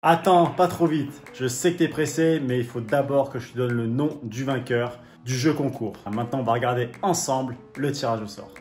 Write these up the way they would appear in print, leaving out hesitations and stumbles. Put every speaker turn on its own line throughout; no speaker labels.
Attends, pas trop vite. Je sais que tu es pressé, mais il faut d'abord que je te donne le nom du vainqueur du jeu concours. Maintenant, on va regarder ensemble le tirage au sort.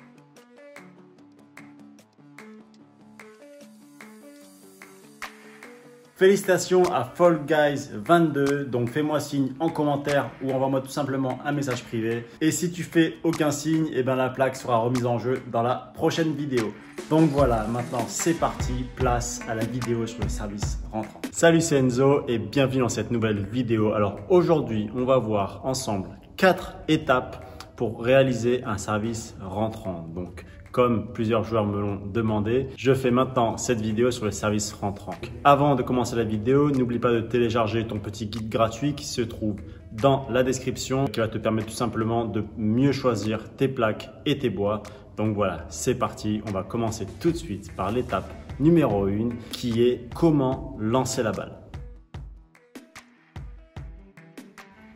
Félicitations à Fall Guys 22, donc fais-moi signe en commentaire ou envoie-moi tout simplement un message privé. Et si tu fais aucun signe, eh ben la plaque sera remise en jeu dans la prochaine vidéo. Donc voilà, maintenant c'est parti, place à la vidéo sur le service rentrant. Salut, c'est Enzo et bienvenue dans cette nouvelle vidéo. Alors aujourd'hui, on va voir ensemble 4 étapes pour réaliser un service rentrant. Donc comme plusieurs joueurs me l'ont demandé, je fais maintenant cette vidéo sur le service rentrant. Avant de commencer la vidéo, n'oublie pas de télécharger ton petit guide gratuit qui se trouve dans la description, qui va te permettre tout simplement de mieux choisir tes plaques et tes bois. Donc voilà, c'est parti. On va commencer tout de suite par l'étape numéro 1 qui est comment lancer la balle.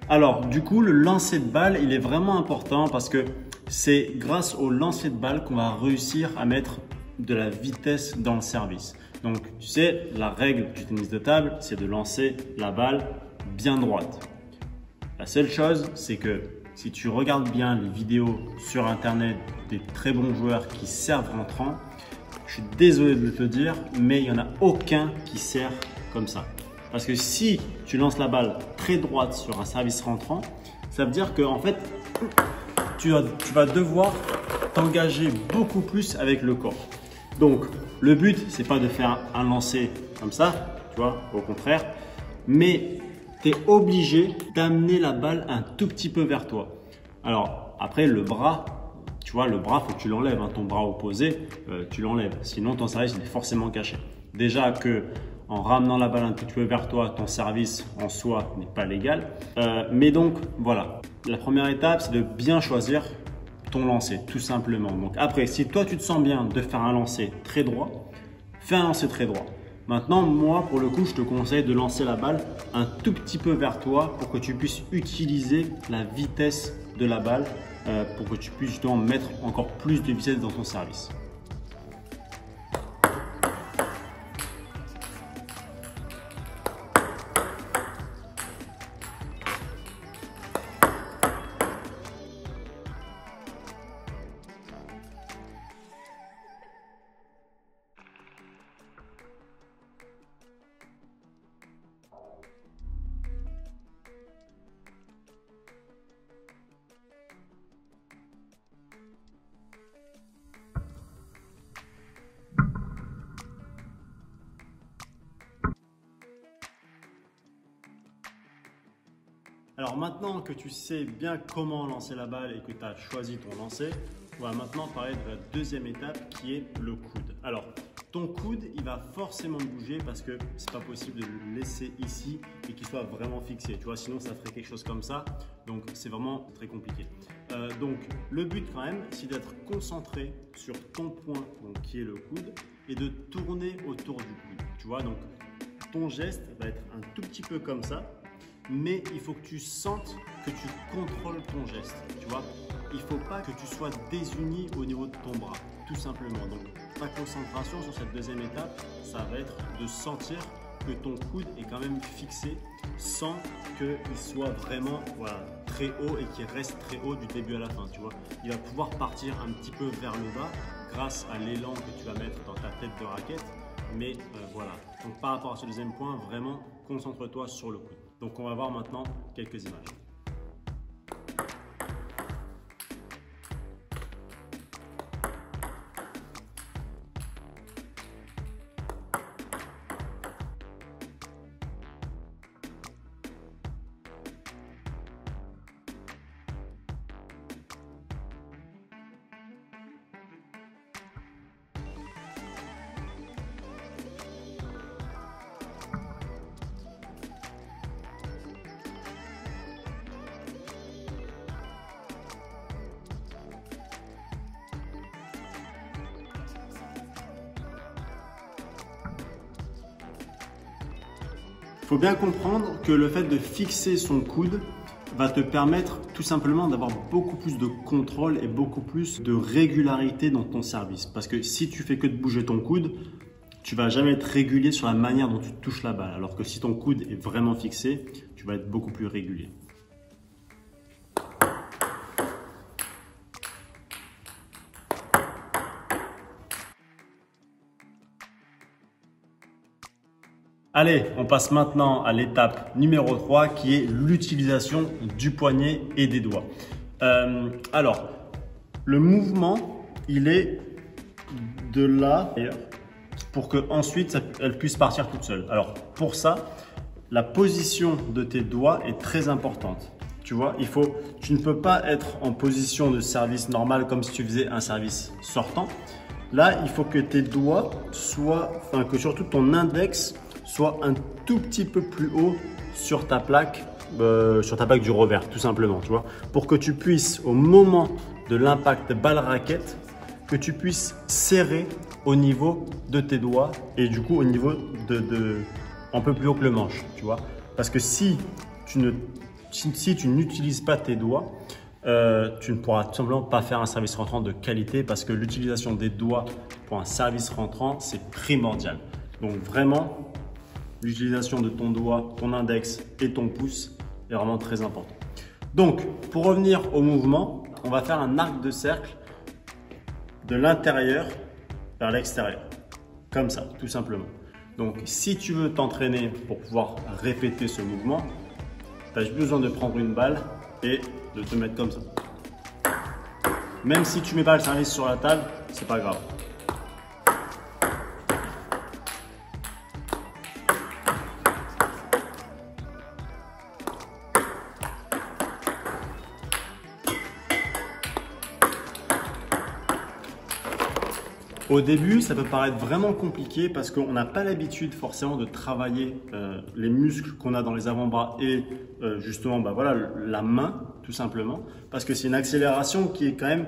Alors du coup, le lancer de balle, il est vraiment important parce que c'est grâce au lancer de balle qu'on va réussir à mettre de la vitesse dans le service. Donc tu sais, la règle du tennis de table, c'est de lancer la balle bien droite. La seule chose, c'est que si tu regardes bien les vidéos sur internet des très bons joueurs qui servent rentrant, je suis désolé de te dire, mais il n'y en a aucun qui sert comme ça. Parce que si tu lances la balle très droite sur un service rentrant, ça veut dire que en fait, tu vas devoir t'engager beaucoup plus avec le corps. Donc, le but, c'est pas de faire un lancer comme ça, tu vois, au contraire, mais tu es obligé d'amener la balle un tout petit peu vers toi. Alors, après, le bras, tu vois, le bras, faut que tu l'enlèves, hein, ton bras opposé, tu l'enlèves. Sinon, ton service, il est forcément caché. Déjà que en ramenant la balle un petit peu vers toi, ton service en soi n'est pas légal. Mais donc, voilà. La première étape, c'est de bien choisir ton lancer, tout simplement. Donc après, si toi, tu te sens bien de faire un lancer très droit, fais un lancer très droit. Maintenant, moi, pour le coup, je te conseille de lancer la balle un tout petit peu vers toi pour que tu puisses utiliser la vitesse de la balle, pour que tu puisses justement mettre encore plus de vitesse dans ton service. Alors maintenant que tu sais bien comment lancer la balle et que tu as choisi ton lancer, on va maintenant parler de la deuxième étape qui est le coude. Alors ton coude, il va forcément bouger parce que c'est pas possible de le laisser ici et qu'il soit vraiment fixé. Tu vois, sinon ça ferait quelque chose comme ça. Donc c'est vraiment très compliqué. Donc le but quand même, c'est d'être concentré sur ton point, donc, qui est le coude, et de tourner autour du coude. Tu vois, donc ton geste va être un tout petit peu comme ça. Mais il faut que tu sentes que tu contrôles ton geste, tu vois. Il ne faut pas que tu sois désuni au niveau de ton bras, tout simplement. Donc, ta concentration sur cette deuxième étape, ça va être de sentir que ton coude est quand même fixé sans qu'il soit vraiment très haut et qu'il reste très haut du début à la fin, tu vois. Il va pouvoir partir un petit peu vers le bas grâce à l'élan que tu vas mettre dans ta tête de raquette. Mais voilà, donc par rapport à ce deuxième point, vraiment concentre-toi sur le coude. Donc on va voir maintenant quelques images. Il faut bien comprendre que le fait de fixer son coude va te permettre tout simplement d'avoir beaucoup plus de contrôle et beaucoup plus de régularité dans ton service. Parce que si tu fais que de bouger ton coude, tu vas jamais être régulier sur la manière dont tu touches la balle. Alors que si ton coude est vraiment fixé, tu vas être beaucoup plus régulier. Allez, on passe maintenant à l'étape numéro 3 qui est l'utilisation du poignet et des doigts. Alors, le mouvement, il est de là pour que ensuite elle puisse partir toute seule. Alors, pour ça, la position de tes doigts est très importante. Tu vois, tu ne peux pas être en position de service normal comme si tu faisais un service sortant. Là, il faut que tes doigts que surtout ton index soit un tout petit peu plus haut sur ta plaque du revers, tout simplement, tu vois, pour que tu puisses, au moment de l'impact balle-raquette, que tu puisses serrer au niveau de tes doigts et du coup au niveau un peu plus haut que le manche, tu vois. Parce que si tu n'utilises pas tes doigts, tu ne pourras tout simplement pas faire un service rentrant de qualité parce que l'utilisation des doigts pour un service rentrant, c'est primordial. Donc vraiment, l'utilisation de ton doigt, ton index et ton pouce est vraiment très important. Donc, pour revenir au mouvement, on va faire un arc de cercle de l'intérieur vers l'extérieur. Comme ça, tout simplement. Donc, si tu veux t'entraîner pour pouvoir répéter ce mouvement, tu as juste besoin de prendre une balle et de te mettre comme ça. Même si tu ne mets pas le service sur la table, c'est pas grave. Au début, ça peut paraître vraiment compliqué parce qu'on n'a pas l'habitude forcément de travailler les muscles qu'on a dans les avant-bras et justement la main tout simplement parce que c'est une accélération qui est quand même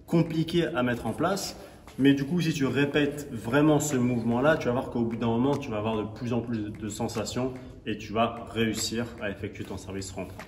compliquée à mettre en place. Mais du coup, si tu répètes vraiment ce mouvement-là, tu vas voir qu'au bout d'un moment, tu vas avoir de plus en plus de sensations et tu vas réussir à effectuer ton service rentrant.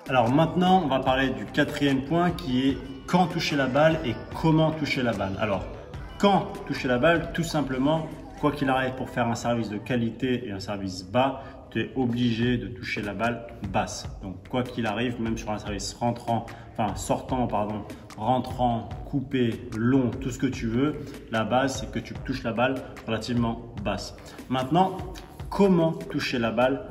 Alors maintenant, on va parler du quatrième point qui est quand toucher la balle et comment toucher la balle. Alors, quand toucher la balle, tout simplement, quoi qu'il arrive pour faire un service de qualité et un service bas, tu es obligé de toucher la balle basse. Donc, quoi qu'il arrive, même sur un service sortant, rentrant, coupé, long, tout ce que tu veux, la base, c'est que tu touches la balle relativement basse. Maintenant, comment toucher la balle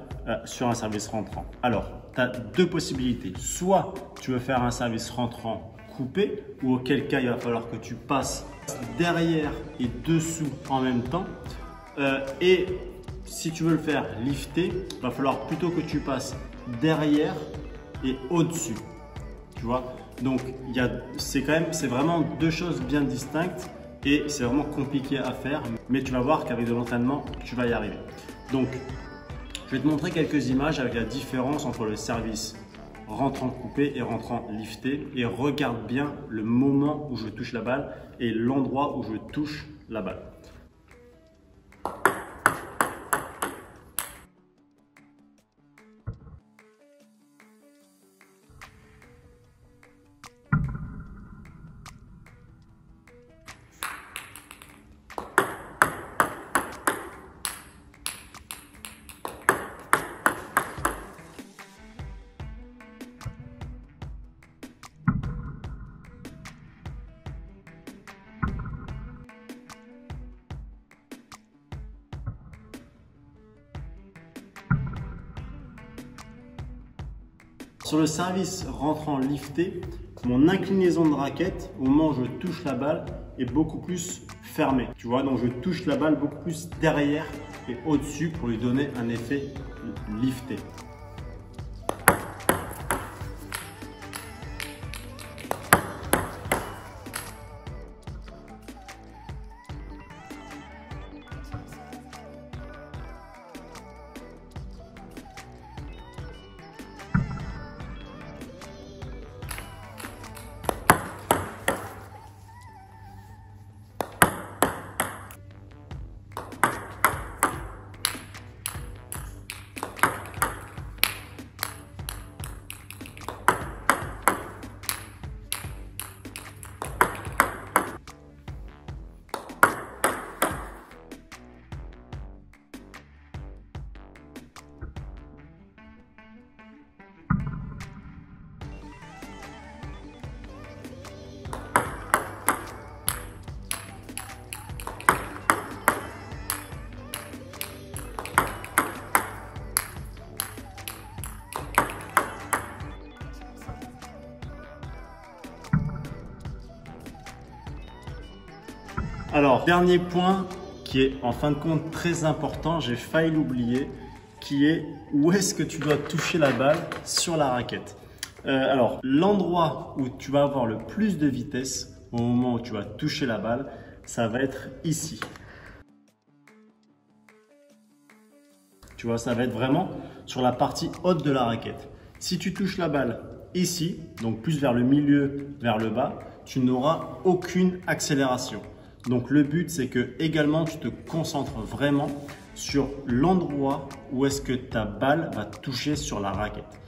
sur un service rentrant? Alors, tu as deux possibilités. Soit tu veux faire un service rentrant coupé, ou auquel cas il va falloir que tu passes derrière et dessous en même temps. Et si tu veux le faire lifter, il va falloir plutôt que tu passes derrière et au-dessus. Tu vois? Donc, c'est vraiment deux choses bien distinctes et c'est vraiment compliqué à faire. Mais tu vas voir qu'avec de l'entraînement, tu vas y arriver. Donc, je vais te montrer quelques images avec la différence entre le service rentrant coupé et rentrant lifté. Et regarde bien le moment où je touche la balle et l'endroit où je touche la balle. Sur le service rentrant lifté, mon inclinaison de raquette, au moment où je touche la balle, est beaucoup plus fermée. Tu vois, donc je touche la balle beaucoup plus derrière et au-dessus pour lui donner un effet lifté. Alors, dernier point qui est en fin de compte très important, j'ai failli l'oublier, qui est où est-ce que tu dois toucher la balle sur la raquette. Alors, l'endroit où tu vas avoir le plus de vitesse au moment où tu vas toucher la balle, ça va être ici. Tu vois, ça va être vraiment sur la partie haute de la raquette. Si tu touches la balle ici, donc plus vers le milieu, vers le bas, tu n'auras aucune accélération. Donc le but, c'est que également tu te concentres vraiment sur l'endroit où est-ce que ta balle va toucher sur la raquette.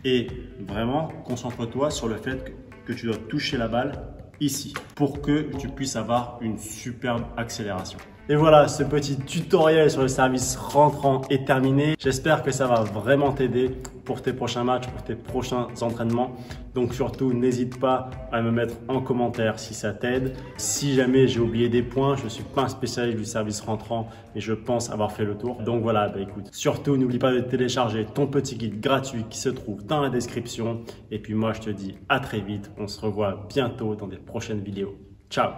Et vraiment, concentre-toi sur le fait que tu dois toucher la balle ici pour que tu puisses avoir une superbe accélération. Et voilà, ce petit tutoriel sur le service rentrant est terminé. J'espère que ça va vraiment t'aider pour tes prochains matchs, pour tes prochains entraînements. Donc surtout, n'hésite pas à me mettre en commentaire si ça t'aide. Si jamais j'ai oublié des points, je ne suis pas un spécialiste du service rentrant, mais je pense avoir fait le tour. Donc voilà, écoute, surtout n'oublie pas de télécharger ton petit guide gratuit qui se trouve dans la description. Et puis moi, je te dis à très vite. On se revoit bientôt dans des prochaines vidéos. Ciao!